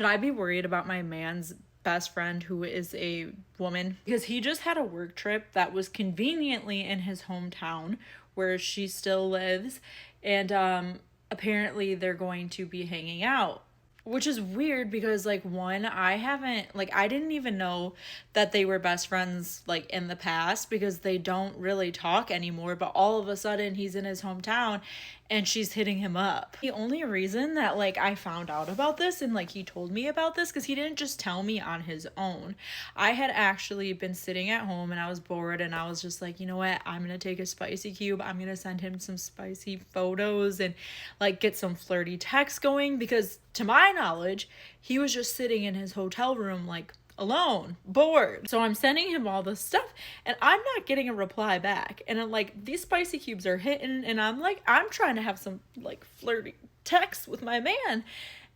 Should I be worried about my man's best friend who is a woman? Because he just had a work trip that was conveniently in his hometown where she still lives. And apparently they're going to be hanging out. Which is weird because, like, one, I haven't, like, I didn't even know that they were best friends, like, in the past because they don't really talk anymore. But all of a sudden, he's in his hometown and she's hitting him up. The only reason that, like, I found out about this and, like, he told me about this because he didn't just tell me on his own. I had actually been sitting at home and I was bored and I was just like, you know what? I'm going to take a spicy cube. I'm going to send him some spicy photos and, like, get some flirty texts going because, to my knowledge, he was just sitting in his hotel room, like, alone, bored. So I'm sending him all this stuff and I'm not getting a reply back. And I'm like, these spicy cubes are hitting and I'm like, I'm trying to have some, like, flirty texts with my man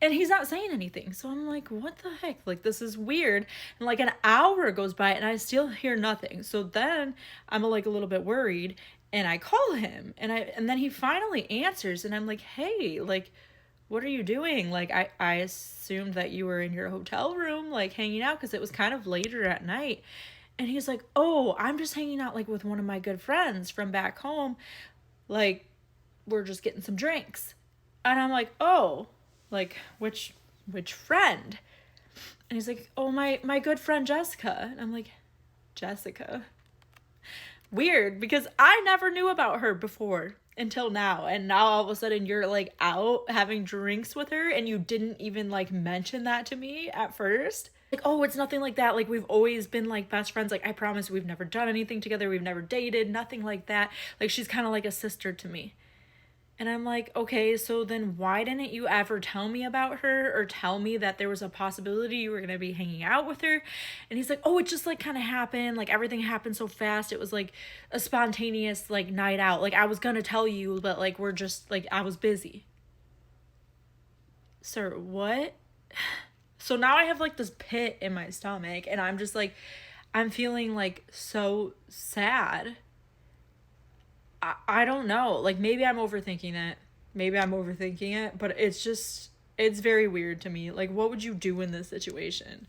and he's not saying anything. So I'm like, what the heck? Like, this is weird. And like an hour goes by and I still hear nothing. So then I'm like a little bit worried and I call him and then he finally answers and I'm like, hey, like, what are you doing? Like, I assumed that you were in your hotel room, like, hanging out because it was kind of later at night. And he's like, oh, I'm just hanging out, like, with one of my good friends from back home. Like, we're just getting some drinks. And I'm like, oh, like, which friend? And he's like, oh, my good friend Jessica. And I'm like, Jessica? Weird, because I never knew about her before until now, and now all of a sudden you're like out having drinks with her and you didn't even like mention that to me at first. Like, oh, it's nothing like that, like we've always been like best friends, like I promise we've never done anything together, we've never dated, nothing like that, like she's kind of like a sister to me. And I'm like, okay, so then why didn't you ever tell me about her or tell me that there was a possibility you were going to be hanging out with her? And he's like, oh, it just like kind of happened. Like everything happened so fast. It was like a spontaneous like night out. Like I was going to tell you, but like we're just like, I was busy. Sir, what? So now I have like this pit in my stomach and I'm just like, I'm feeling like so sad. I don't know. Like maybe I'm overthinking it. Maybe I'm overthinking it, but it's just it's very weird to me. Like what would you do in this situation?